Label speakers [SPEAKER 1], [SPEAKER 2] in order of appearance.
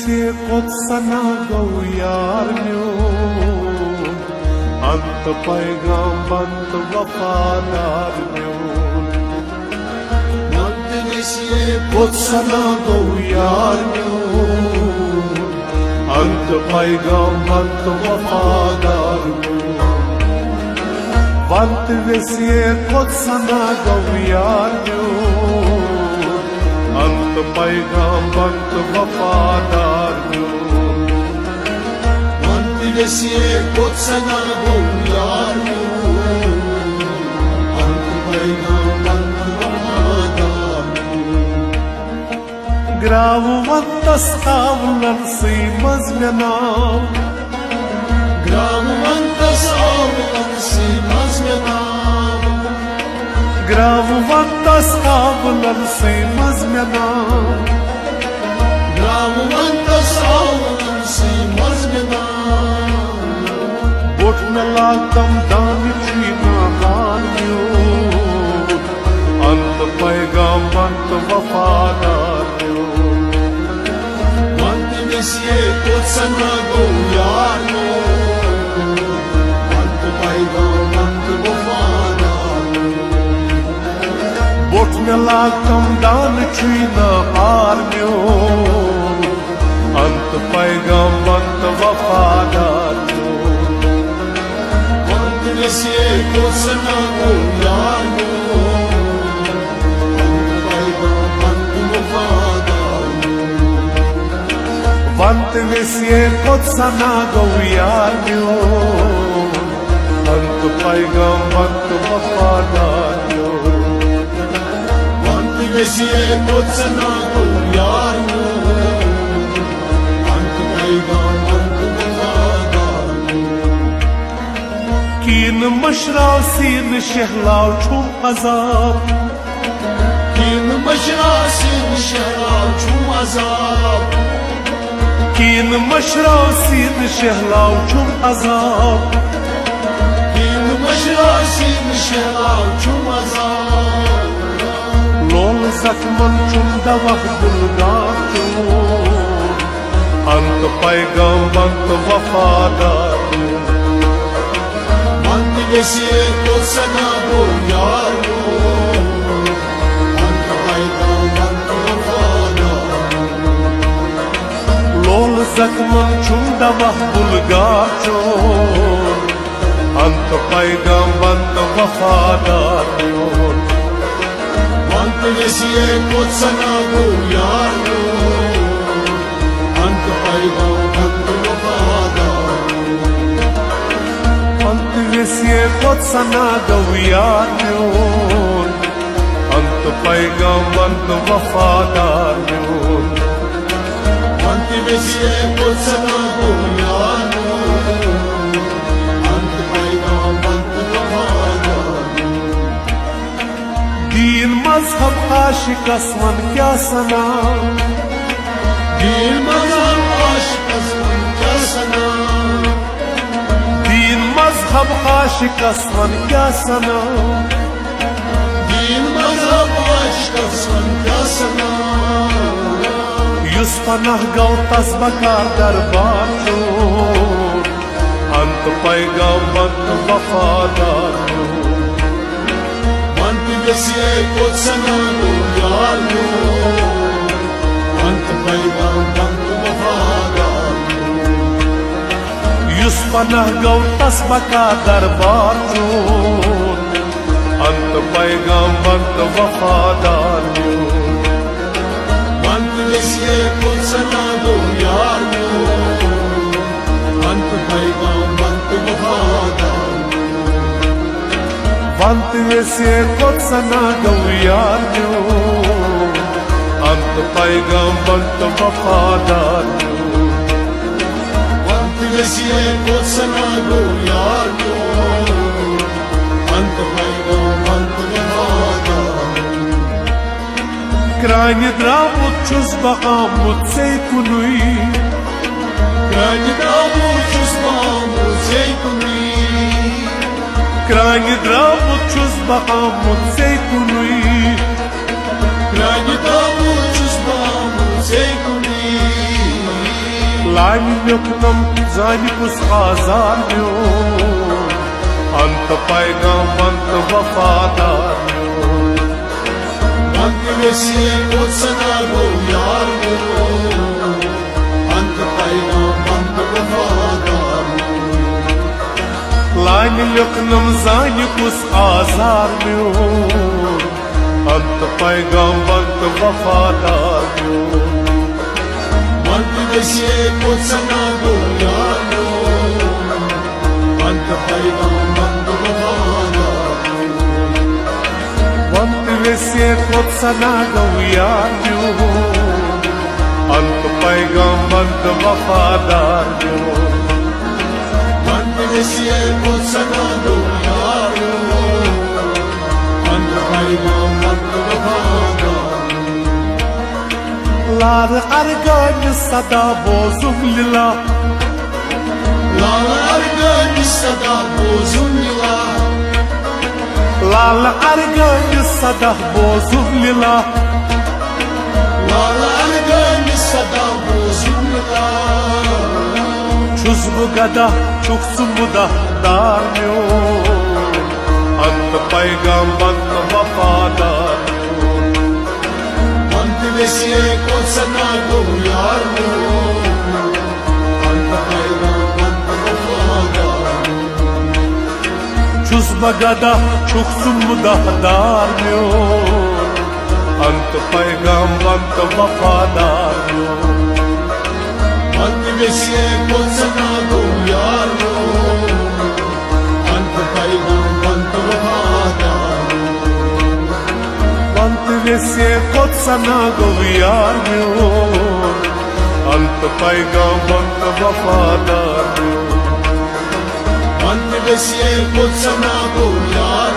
[SPEAKER 1] से कुदसना गौ यार म्यून अंत पैगंबंत वफादार म्यून
[SPEAKER 2] वक्त से
[SPEAKER 1] कुदसना गौ यार म्यून अंत पैगंबंत वफादार म्यून वंत से कुदसना गौ यार म्यून अंत पैगंबंत वफादार म्यून
[SPEAKER 2] वक्त से कुदसना गौ यार म्यून अंत पैगंबंत वफादार
[SPEAKER 1] Grauvantas avlan sıymaz menam
[SPEAKER 2] Grauvantas avlan sıymaz menam
[SPEAKER 1] Grauvantas avlan sıymaz menam
[SPEAKER 2] Grauvantas avlan sıymaz menam
[SPEAKER 1] Botna lagam dani çiğna ganmıyor Ant paygambant vafadar
[SPEAKER 2] से कुदसना गौ यार म्यून अंत पैगंबंत वफादार
[SPEAKER 1] Botna lagam dani çiğna ganmıyor Ant paygambant vafadar
[SPEAKER 2] वक्त से कुदसना गौ यार म्यून अंत पैगंबंत वफादार
[SPEAKER 1] Vant vesiye kudsana gau yar म्यून अंत पैगंबंत वफादार
[SPEAKER 2] वक्त से कुदसना गौ यार म्यून अंत पैगंबंत वफादार
[SPEAKER 1] कीन मशराव सीन शहलाव छुम अजाब
[SPEAKER 2] कीन मशरा सीन शहलाव छुम अजाब
[SPEAKER 1] कीन मशराव सीन शहलाव छुम अजाब
[SPEAKER 2] कीन मशरा सीन शहलाव छुम अजाब
[SPEAKER 1] लोल जख्मन छुम दवह बुलगार चून अंत पैगंबंत वफादार
[SPEAKER 2] वक्त से कुदसना गौ यार म्यून अंत पैगंबंत वफादार
[SPEAKER 1] लोल जख्मन छुम दवह बुलगार चून अंत पैगंबंत वफादार
[SPEAKER 2] वक्त से कुदसना गौ यार म्यून अंत पैगंबंत वफादार
[SPEAKER 1] अंत वसिye kudsana gau yar म्यून अंत पैगंबंत वफादार म्यून
[SPEAKER 2] वक्त से कुदसना गौ यार म्यून अंत पैगंबंत वफादार
[SPEAKER 1] दीन मजहब आशिक असमन क्या सना
[SPEAKER 2] दीन मजहब आशिक असमन क्या सना
[SPEAKER 1] दीन मजहब आशिक असमन क्या सना
[SPEAKER 2] दीन मजहब आशिक असमन क्या सना
[SPEAKER 1] युस पनाह गौ तस्बकार दरबार चून अंत पैगंबंत वफादार
[SPEAKER 2] वक्त से कुदसना गौ यार म्यून अंत पैगंबंत वफादार
[SPEAKER 1] युस पनाह गौ तस्बकार दरबार चून अंत पैगंबंत वफादार
[SPEAKER 2] वक्त से कुदसना गौ यार म्यून अंत पैगंबंत वफादार
[SPEAKER 1] वंत वसिye kudsana gau yar म्यून अंत पैगंबंत वफादार
[SPEAKER 2] वक्त से कुदसना गौ यार म्यून अंत पैगंबंत वफादार
[SPEAKER 1] Krani dramut çuz baqamut seykunuy
[SPEAKER 2] Krani dramut çuz baqamut seykunuy
[SPEAKER 1] Krani dramut çuz baqamut seykunuy
[SPEAKER 2] Krani dramut çuz baqamut seykunuy
[SPEAKER 1] लाइन युक्तम जानिकुस आजार म्योन अंत पैगाम अंत वफादार म्योन
[SPEAKER 2] अंत वैसे कोत्सना गो यार म्योन अंत पैगाम अंत वफादार
[SPEAKER 1] लाइन युक्तम जानिकुस आजार म्योन अंत पैगाम अंत वफादार म्योन
[SPEAKER 2] अंत वैसे कोत्सना गो यार म्योन अंत पैगाम अंत वफादार
[SPEAKER 1] अंत वैसे कोत्सना गो यार म्योन अंत पैगाम अंत वफादार म्योन
[SPEAKER 2] अंत वैसे कोत्सना गो यार म्योन अंत पैगाम अंत वफादार
[SPEAKER 1] Lar argan sada bozum lila
[SPEAKER 2] Lal argan sada bozum lila
[SPEAKER 1] Lal argan sada bozum lila
[SPEAKER 2] Lal argan sada bozum lila
[SPEAKER 1] Çuzbu gada çuksun bu da darmıyor Ant paygam ant vafadar
[SPEAKER 2] Ant vesiye kotsana go yar Ant paygam ant vafadar
[SPEAKER 1] Çuzbu gada çuksun bu da darmıyor Ant paygam ant vafadar
[SPEAKER 2] Ant vesiye kotsana go yar Ant paygam ant vafadar
[SPEAKER 1] Ant vesiye kotsana goviyar myon Ant paygam ant vafadar
[SPEAKER 2] Ant vesiye kotsana go yar